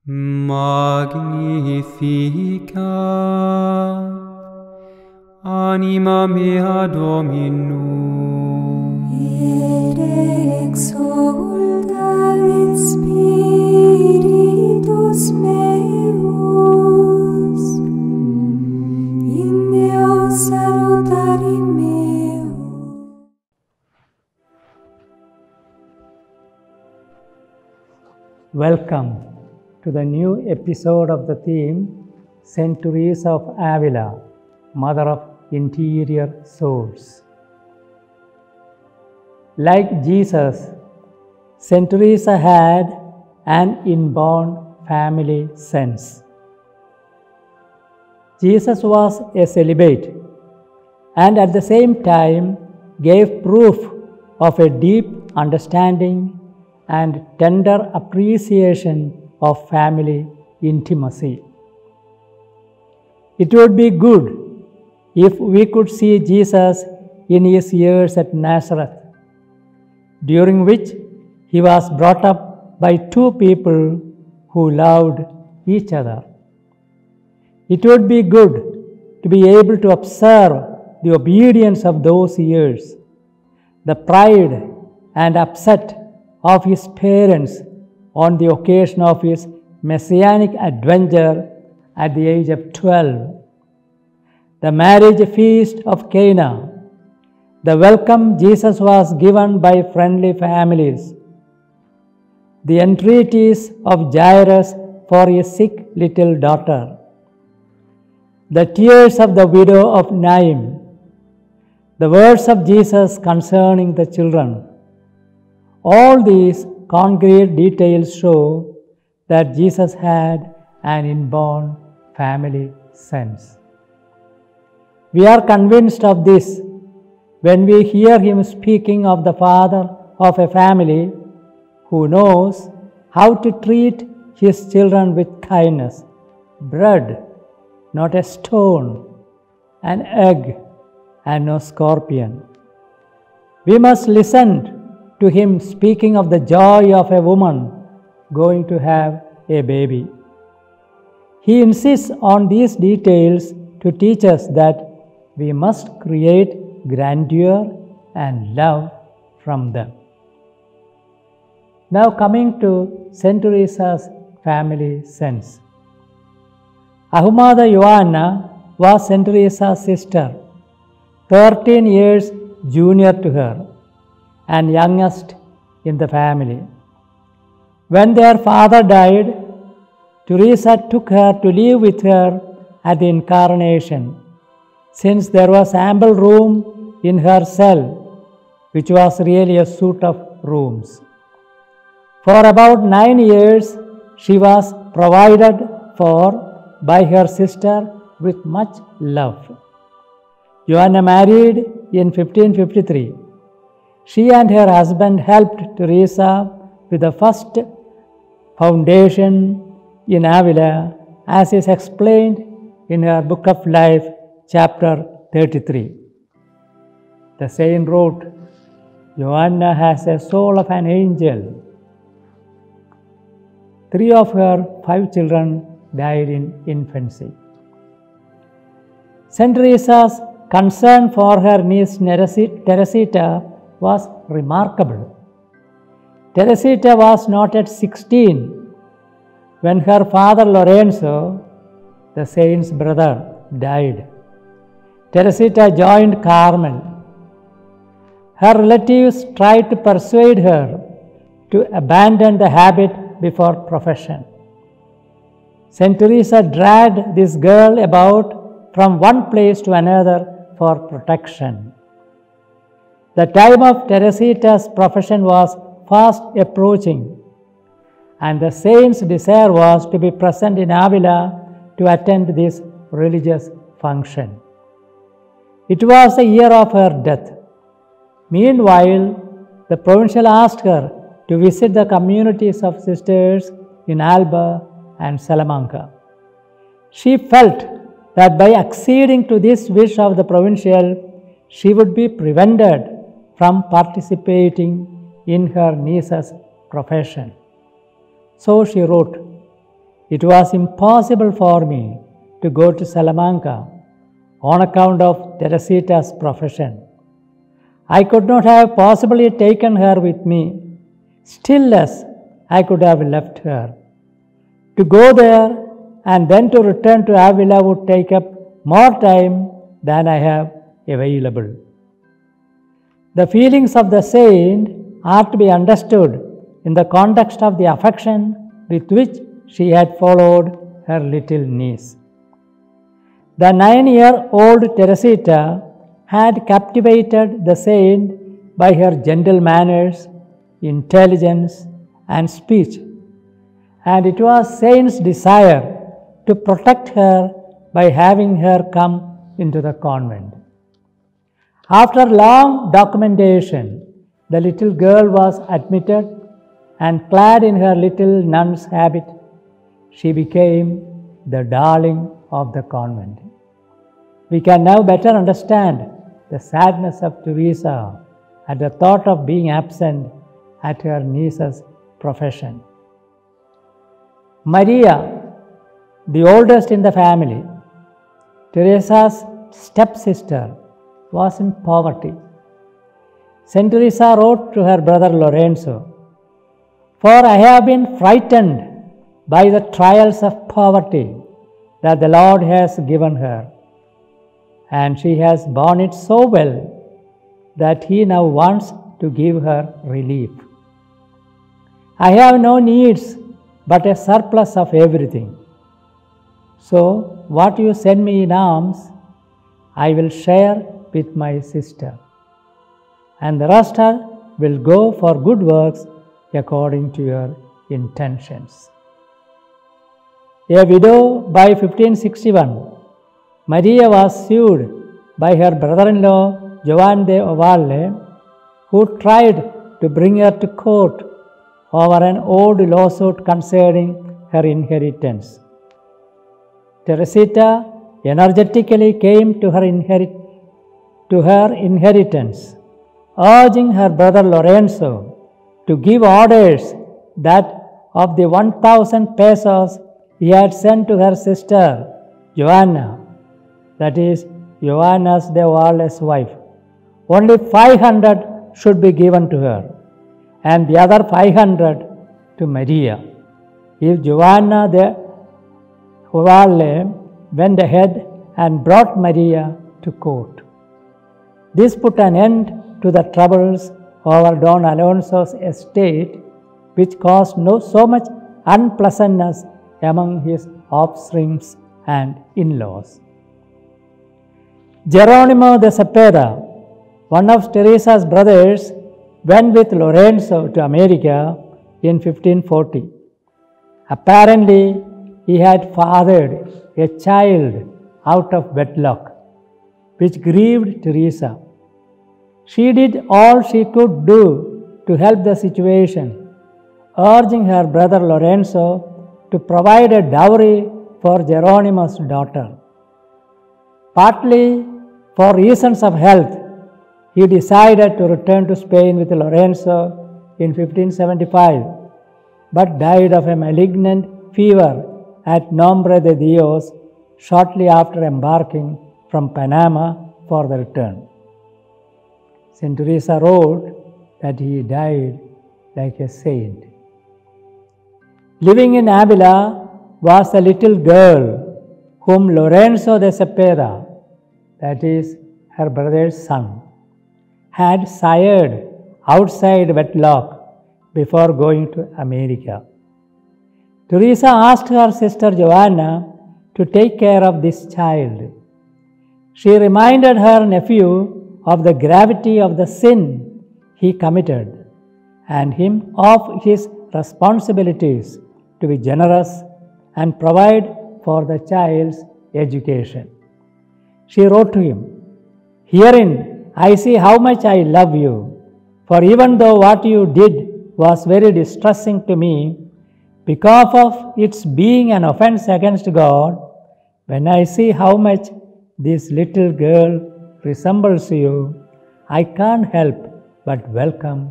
Magnificat anima mea Dominum, et exultat spiritus meus in Deo salutari meo. Welcome to the new episode of the theme St. Teresa of Avila, Mother of Interior Souls. Like Jesus, St. Teresa had an inborn family sense. Jesus was a celibate and at the same time gave proof of a deep understanding and tender appreciation of family intimacy. It would be good if we could see Jesus in his years at Nazareth, during which he was brought up by two people who loved each other. It would be good to be able to observe the obedience of those years, the pride and upset of his parents on the occasion of his messianic adventure at the age of 12, the marriage feast of Cana, the welcome Jesus was given by friendly families, the entreaties of Jairus for his sick little daughter, the tears of the widow of Naim, the words of Jesus concerning the children. All these concrete details show that Jesus had an inborn family sense. We are convinced of this when we hear him speaking of the father of a family who knows how to treat his children with kindness, bread, not a stone, an egg, and no scorpion. We must listen to him speaking of the joy of a woman going to have a baby. He insists on these details to teach us that we must create grandeur and love from them. Now coming to St. Teresa's family sense. Ahumada Joanna was St. Teresa's sister, 13 years junior to her and youngest in the family. When their father died, Teresa took her to live with her at the Incarnation, since there was ample room in her cell, which was really a suite of rooms. For about 9 years, she was provided for by her sister with much love. Joanna married in 1553. She and her husband helped Teresa with the first foundation in Avila, as is explained in her Book of Life, chapter 33. The saint wrote, "Joanna has a soul of an angel." 3 of her 5 children died in infancy. St. Teresa's concern for her niece Teresita was remarkable. Teresita was not yet 16 when her father Lorenzo, the saint's brother, died. Teresita joined Carmel. Her relatives tried to persuade her to abandon the habit before profession. St. Teresa dragged this girl about from one place to another for protection. The time of Teresita's profession was fast approaching, and the saint's desire was to be present in Avila to attend this religious function. It was the year of her death. Meanwhile, the provincial asked her to visit the communities of sisters in Alba and Salamanca. She felt that by acceding to this wish of the provincial, she would be prevented from participating in her niece's profession. So she wrote, it was impossible for me to go to Salamanca on account of Teresa's profession. I could not have possibly taken her with me, still less I could have left her. To go there and then to return to Avila would take up more time than I have available. The feelings of the saint are to be understood in the context of the affection with which she had followed her little niece. The 9-year-old Teresa had captivated the saint by her gentle manners, intelligence, and speech, and it was saint's desire to protect her by having her come into the convent. After long documentation, the little girl was admitted, and clad in her little nun's habit, she became the darling of the convent. We can now better understand the sadness of Teresa at the thought of being absent at her niece's profession. Maria, the oldest in the family, Teresa's stepsister, was in poverty. St.Teresa wrote to her brother Lorenzo, "For I have been frightened by the trials of poverty that the Lord has given her, and she has borne it so well that He now wants to give her relief. I have no needs but a surplus of everything. So what you send me in alms, I will share with my sister, and the rest will go for good works according to your intentions." A widow by 1561, Maria was sued by her brother-in-law Giovanni de Ovalle, who tried to bring her to court over an old lawsuit concerning her inheritance. Teresa energetically came to her inheritance, urging her brother Lorenzo to give orders that of the 1,000 pesos he had sent to her sister Joanna, that is Joanna de Ovalle's wife, only 500 should be given to her, and the other 500 to Maria. If Joanna de Ovalle went ahead and brought Maria to court. This put an end to the troubles over Don Alonso's estate, which caused so much unpleasantness among his offsprings and in-laws. Geronimo de Cepeda, one of Teresa's brothers, went with Lorenzo to America in 1540. Apparently, he had fathered a child out of wedlock, which grieved Teresa. She did all she could do to help the situation, urging her brother Lorenzo to provide a dowry for Geronimo's daughter. Partly for reasons of health, he decided to return to Spain with Lorenzo in 1575, but died of a malignant fever at Nombre de Dios shortly after embarking from Panama for the return. St. Teresa wrote that he died like a saint. Living in Avila was a little girl whom Lorenzo de Cepeda, that is her brother's son, had sired outside wedlock before going to America. Teresa asked her sister Joanna to take care of this child. She reminded her nephew of the gravity of the sin he committed and him of his responsibilities to be generous and provide for the child's education. She wrote to him, "Herein I see how much I love you, for even though what you did was very distressing to me, because of its being an offense against God, when I see how much this little girl resembles you, I can't help but welcome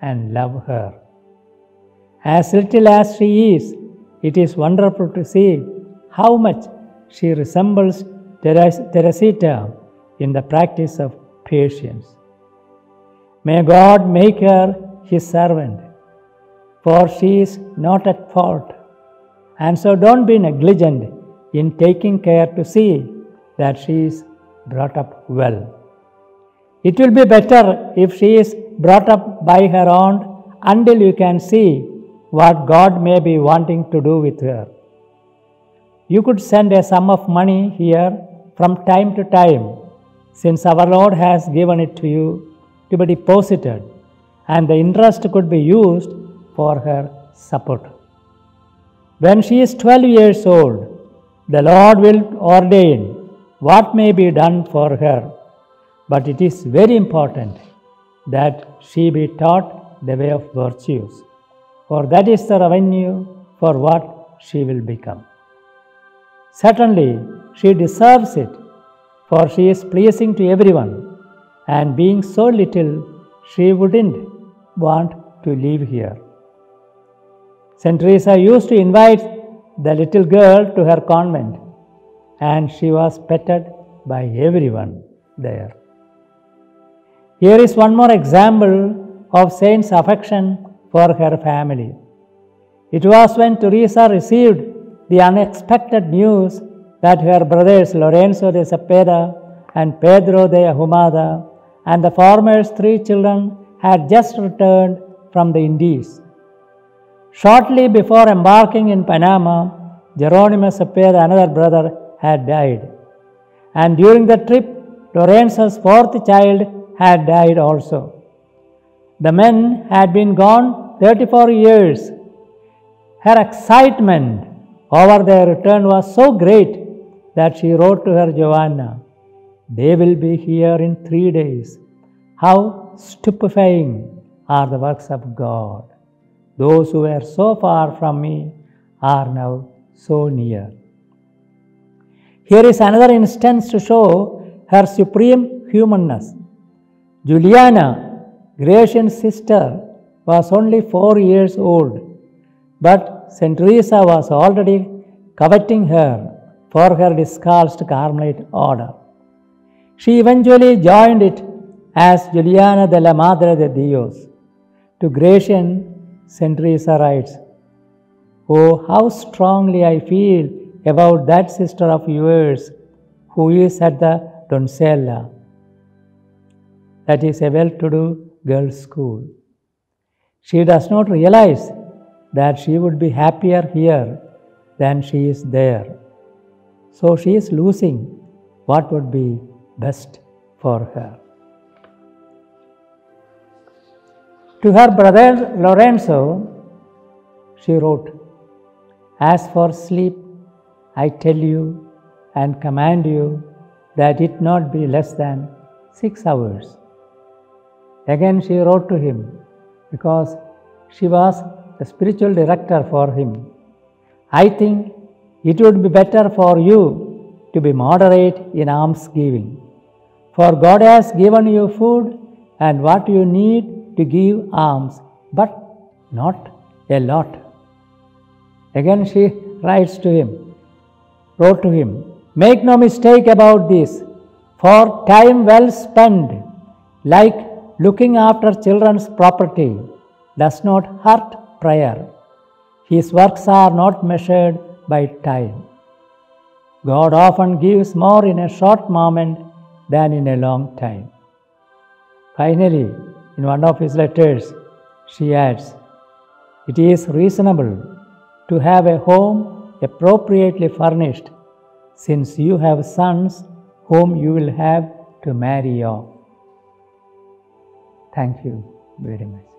and love her. As little as she is, it is wonderful to see how much she resembles Teresita in the practice of patience. May God make her His servant, for she is not at fault. And so don't be negligent in taking care to see that she is brought up well. It will be better if she is brought up by her aunt until you can see what God may be wanting to do with her. You could send a sum of money here from time to time, since our Lord has given it to you to be deposited, and the interest could be used for her support. When she is 12 years old, the Lord will ordain what may be done for her, but it is very important that she be taught the way of virtues, for that is the revenue for what she will become. Certainly, she deserves it, for she is pleasing to everyone, and being so little, she wouldn't want to live here. St. Teresa used to invite the little girl to her convent, and she was petted by everyone there. Here is one more example of Saint's affection for her family. It was when Teresa received the unexpected news that her brothers Lorenzo de Cepeda and Pedro de Ahumada and the former's 3 children had just returned from the Indies. Shortly before embarking in Panama, Geronimo Cepeda, another brother, had died. And during the trip, Lorenzo's 4th child had died also. The men had been gone 34 years. Her excitement over their return was so great that she wrote to her Giovanna, "They will be here in 3 days. How stupefying are the works of God! Those who were so far from me are now so near." Here is another instance to show her supreme humanness. Juliana, Gratian's sister, was only 4 years old, but St. Teresa was already coveting her for her discalced Carmelite order. She eventually joined it as Juliana de la Madre de Dios. To Gratian, St. Teresa writes, "Oh, how strongly I feel about that sister of yours who is at the Doncella," that is a well-to-do girls' school. She does not realize that she would be happier here than she is there. So she is losing what would be best for her. To her brother Lorenzo, she wrote, "As for sleep, I tell you and command you that it not be less than 6 hours." Again she wrote to him, because she was the spiritual director for him, "I think it would be better for you to be moderate in almsgiving, for God has given you food and what you need to give alms, but not a lot." Again she wrote to him, "Make no mistake about this, for time well spent, like looking after children's property, does not hurt prayer. His works are not measured by time. God often gives more in a short moment than in a long time." Finally, in one of his letters, she adds, "It is reasonable to have a home appropriately furnished, since you have sons whom you will have to marry off." Thank you very much.